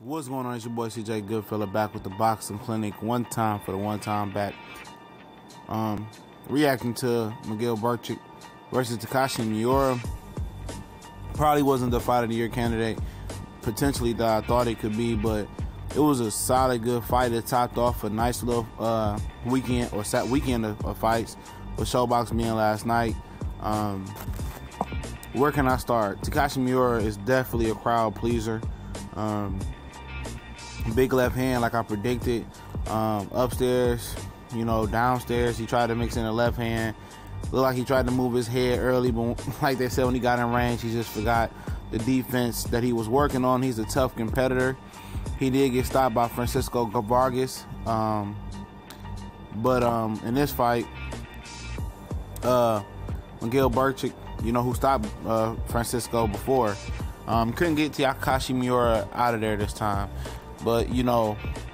What's going on? It's your boy CJ Goodfella back with the Boxing Clinic. One time for the one time back. Reacting to Miguel Berchelt versus Takashi Miura. Probably wasn't the fight of the year candidate potentially that I thought it could be, but it was a solid, good fight. It topped off a nice little weekend of fights with Showbox being last night. Where can I start? Takashi Miura is definitely a crowd pleaser. Big left hand, like I predicted. Upstairs, downstairs, he tried to mix in the left hand. Looked like he tried to move his head early, but like they said, when he got in range, he just forgot the defense that he was working on. He's a tough competitor. He did get stopped by Francisco Vargas. But in this fight, Miguel Berchelt, who stopped Francisco before, couldn't get Takashi Miura out of there this time. But,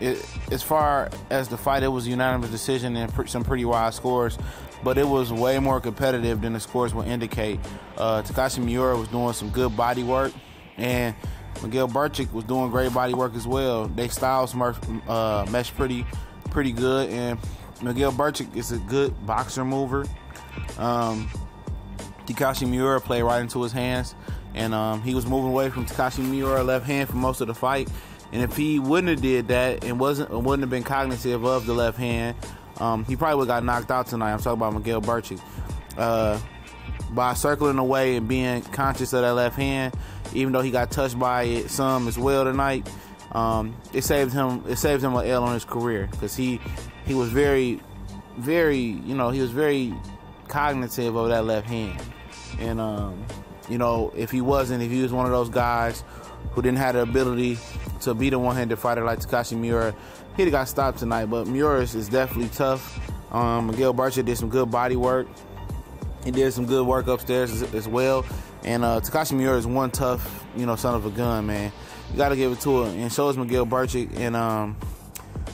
as far as the fight, it was a unanimous decision and some pretty wide scores. But it was way more competitive than the scores would indicate. Takashi Miura was doing some good body work, and Miguel Berchelt was doing great body work as well. They styles meshed pretty good, and Miguel Berchelt is a good boxer mover. Takashi Miura played right into his hands, and he was moving away from Takashi Miura left hand for most of the fight. And if he wouldn't have did that and wouldn't have been cognitive of the left hand, he probably would have got knocked out tonight. I'm talking about Miguel Berchelt. By circling away and being conscious of that left hand, even though he got touched by it some as well tonight, it saved him an L on his career, because he was very he was very cognitive of that left hand. And if he was one of those guys who didn't have the ability to beat a one-handed fighter like Takashi Miura, he'd have got stopped tonight. But Miura is definitely tough. Miguel Berchelt did some good body work. He did some good work upstairs as well. And Takashi Miura is one tough, son of a gun, man. You got to give it to him. And so is Miguel Berchelt. And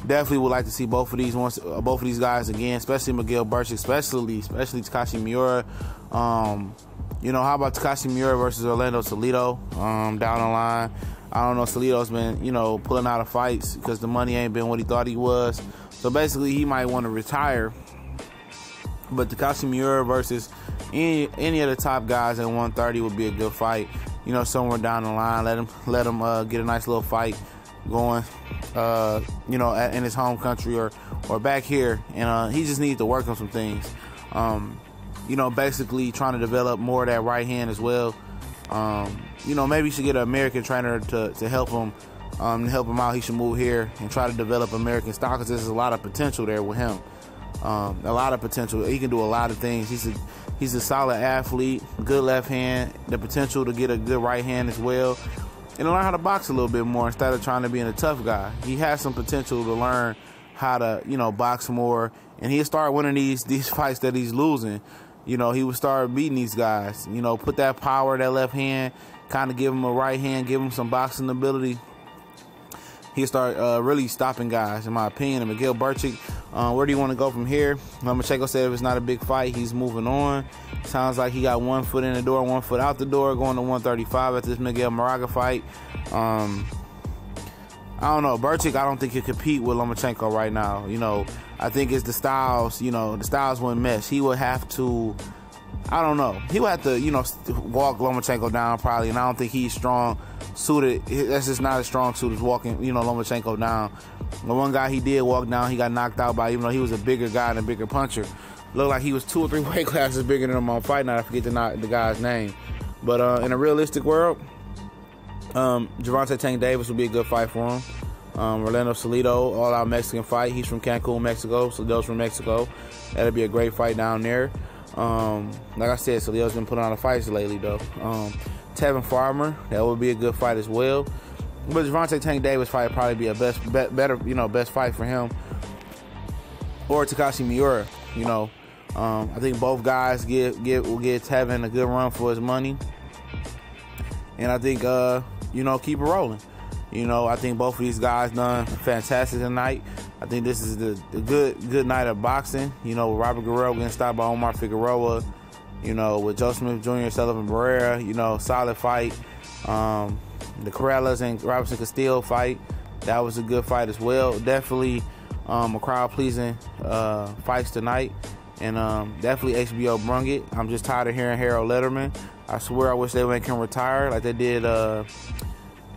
definitely would like to see both of these guys again, especially Miguel Berchelt, especially Takashi Miura. How about Takashi Miura versus Orlando Salido down the line? I don't know. Salido's been, pulling out of fights because the money ain't been what he thought he was. So basically, he might want to retire. But Takashi Miura versus any of the top guys at 130 would be a good fight. Somewhere down the line, let him get a nice little fight going. In his home country or back here, and he just needs to work on some things. Basically trying to develop more of that right hand as well. Maybe he should get an American trainer to help him out. He should move here and try to develop American style, because there's a lot of potential there with him. A lot of potential. He can do a lot of things. He's a solid athlete, good left hand, the potential to get a good right hand as well, and learn how to box a little bit more instead of trying to be a tough guy. He has some potential to learn how to, box more, and he'll start winning these fights that he's losing. He would start beating these guys. Put that power, that left hand, kind of give him a right hand, give him some boxing ability. He'll start really stopping guys, in my opinion. And Miguel Berchelt, where do you want to go from here? Lomachenko said if it's not a big fight, he's moving on. Sounds like he got 1 foot in the door, 1 foot out the door, going to 135 at this Miguel Moraga fight. I don't know. Berchelt, I don't think he'll compete with Lomachenko right now. I think it's the styles. The styles wouldn't mesh. He would have to, I don't know. He would have to, walk Lomachenko down probably, and I don't think he's strong suited. That's just not as strong suit as walking, Lomachenko down. The one guy he did walk down, he got knocked out by, even though he was a bigger guy and a bigger puncher. Looked like he was 2 or 3 weight classes bigger than him on Fight Night. I forget the guy's name. But in a realistic world, Gervonta Tank Davis would be a good fight for him. Orlando Salido, all-out Mexican fight. He's from Cancun, Mexico. Salido's from Mexico. That'll be a great fight down there. Like I said, Salido's been putting on the fights lately, though. Tevin Farmer, that would be a good fight as well. But Gervonta Tank Davis fight would probably be a best fight for him. Or Takashi Miura. I think both guys will give Tevin a good run for his money. And I think keep it rolling. I think both of these guys done fantastic tonight. I think this is the good night of boxing. Robert Guerrero getting stopped by Omar Figueroa. With Joe Smith Jr., Sullivan Barrera. Solid fight. The Corrales and Robinson Castillo fight, that was a good fight as well. Definitely a crowd-pleasing fights tonight. And definitely HBO brung it. I'm just tired of hearing Harold Letterman. I swear I wish they make him retire like they did the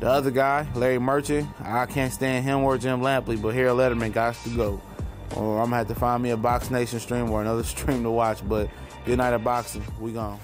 other guy, Larry Merchant. I can't stand him or Jim Lampley, but Harold Letterman got to go. Or I'm going to have to find me a Box Nation stream or another stream to watch. But good night of boxing. We gone.